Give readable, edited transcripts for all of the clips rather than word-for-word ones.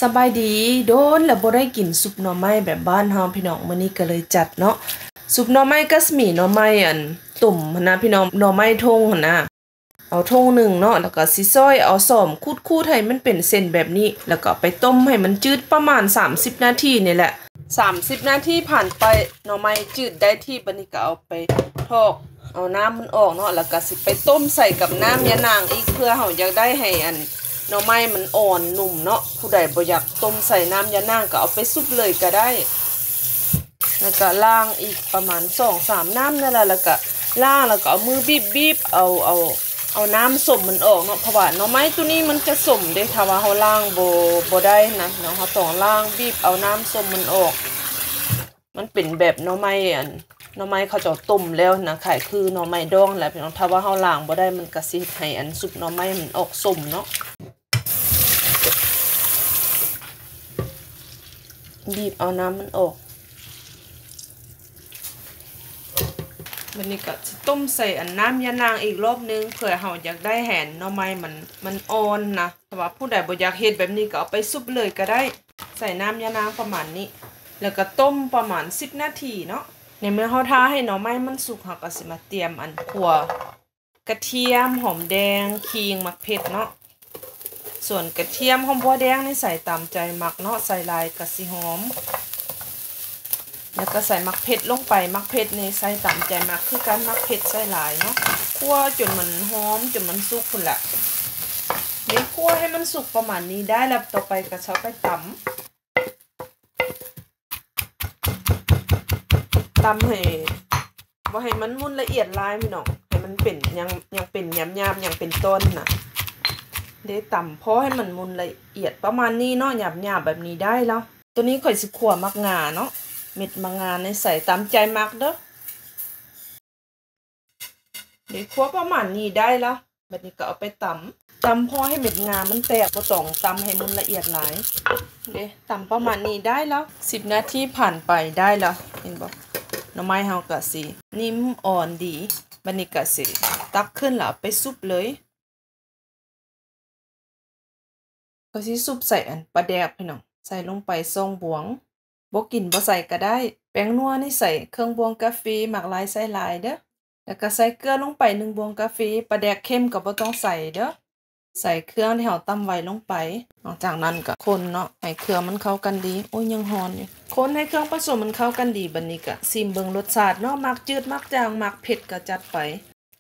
สบายดีโดนแล้วบ่ได้กินซุปหน่อไม้แบบบ้านเฮาพี่น้องมื้อนี้ก็เลยจัดเนาะซุปหน่อไม้ก็มีหน่อไม้ตุ่มหั่นนะพี่น้องหน่อไม้ทงหั่นนะเอาทงหนึ่งเนาะแล้วก็สิซอยเอาส้อมคูดๆให้มันเป็นเส้นแบบนี้แล้วก็ไปต้มให้มันจืดประมาณ30นาทีนี่แหละ30นาทีผ่านไปหน่อไม้จืดได้ที่บัดนี้ก็เอาไปทอกเอาน้ำมันออกเนาะแล้วก็สิไปต้มใส่กับน้ำยะนางอีกเพื่อเฮาอยากได้ให้หน่อไม้มันอ่อนนุ่มเนาะผู้ใดบ่อยากต้มใส่น้ำยะนางก็เอาไปซุปเลยก็ได้แล้วก็ล้างอีกประมาณ2-3น้ำนั่นแหละแล้วก็ล้างแล้วก็เอามือบีบเอาน้ำส้มมันออกเนาะเพราะว่าหน่อไม้ตัวนี้มันจะส้มเด้ถ้าว่าเฮาล้างบ่ได้นะเนาะเฮาต้องล้างบีบเอาน้ำส้มมันออกมันเป็นแบบหน่อไม้หน่อไม้เขาจะต้มแล้วนะขายคือหน่อไม้ดองแหละพี่น้องถ้าว่าเฮาล้างบ่ได้มันก็สิให้ซุปหน่อไม้มันออกส้มเนาะบีบเอาน้ำมันออกวันนี้ก็จะต้มใส่น้ำยะนางอีกรอบนึงเผื่อเฮาอยากได้แหนหน่อไม้มันอ่อนนะแต่ว่าผู้ใดบ่อยากเฮ็ดแบบนี้ก็เอาไปซุปเลยก็ได้ใส่น้ำยะนางประมาณนี้แล้วก็ต้มประมาณ10นาทีเนาะในเมื่อเฮาท้าให้หน่อไม้มันสุกเฮาก็สิมาเตรียมขั่วกระเทียมหอมแดงขิงมะเผ็ดเนาะส่วนกระเทียมหอมบัวแดงนี่ใส่ตามใจมักเนาะใส่ลายก็สิหอมแล้วก็ใส่มักเผ็ดลงไปมักเผ็ดนี่ใส่ตามใจมักคือการมักเผ็ดใส่หลายเนาะคั่วจนมันหอมจนมันสุกพุ่นละนี่คั่วให้มันสุกประมาณนี้ได้แล้วต่อไปก็เช้าไปตให้บ่ให้มันมุนละเอียดลายพี่น้องให้มันเป็นยังเป็นหยาบๆยังเป็นต้นนะเดี๋ยวตำพอให้มันมุนละเอียดประมาณนี้เนาะหยาบๆแบบนี้ได้แล้วตัวนี้ข่อยสิคั่วมักงาเนาะเม็ดมะงาในใส่ตามใจมักเด้อเดี๋ยวคั่วประมาณนี้ได้แล้วแบบนี้ก็เอาไปตำพอให้เม็ดงามันแตกบ่ต้องตำให้มันละเอียดหลายเด้ตำประมาณนี้ได้แล้ว10นาทีผ่านไปได้แล้วเห็นบ่หน่อไม้เฮาก็สินิ่มอ่อนดีบัดนี้ก็สิตักขึ้นแล้วไปซุปเลยก็สิซุปใส่ปลาแดกพี่น้องใส่ลงไป2บวงบ่กินบ่ใส่ก็ได้แป้งนัวนี่ใส่เครื่องบวงกาแฟหมักหลายใส่หลายเด้อแล้วก็ใส่เกลือลงไป1บวงกาแฟปลาแดกเค็มก็บ่ต้องใส่เด้อใส่เครื่องที่เฮาตำไว้ลงไปหลังจากนั้นก็คนเนาะให้เครื่องมันเข้ากันดีโอ้ยยังร้อนอยู่คนให้เครื่องผสมมันเข้ากันดีบัดนี้ก็ชิมเบิ่งรสชาติเนาะมักจืดมักจางมักเผ็ดก็จัดไป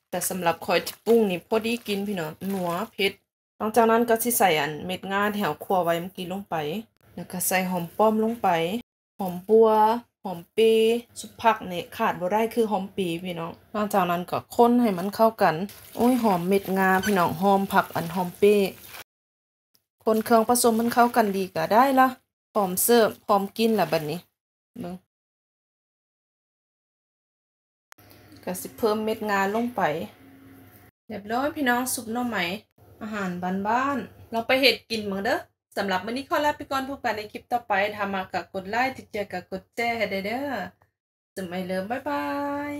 แต่สำหรับข้อยที่ปรุงนี่พอดีกินพี่น้องนัวเผ็ดหลังจากนั้นก็สิใส่เม็ดงาที่เฮาคั่วไว้เมื่อกี้ลงไปแล้วก็ใส่หอมป้อมลงไปหอมบัวหอมปีสุผักนี่ขาดบ่ได้คือหอมปีพี่น้องหลังจากนั้นก็คนให้มันเข้ากันโอ้ยหอมเม็ดงาพี่น้องหอมผักหอมปีคนเครื่องผสมมันเข้ากันดีก็ได้ละพร้อมเสิร์ฟพร้อมกินแล้วบัดนี้เบิ่งก็สิเพิ่มเม็ดงาลงไปเรียบร้อยพี่น้องซุปหน่อไม้อาหารบ้านๆเราไปเฮ็ดกินมื้อเด้อสำหรับมื้อนี้ขอลาไปก่อนพบกันในคลิปต่อไปถ้ามักก็กดไลค์ถ้าเจอก็กดแชร์ให้ได้เด้อจะไม่ลืมบ๊ายบาย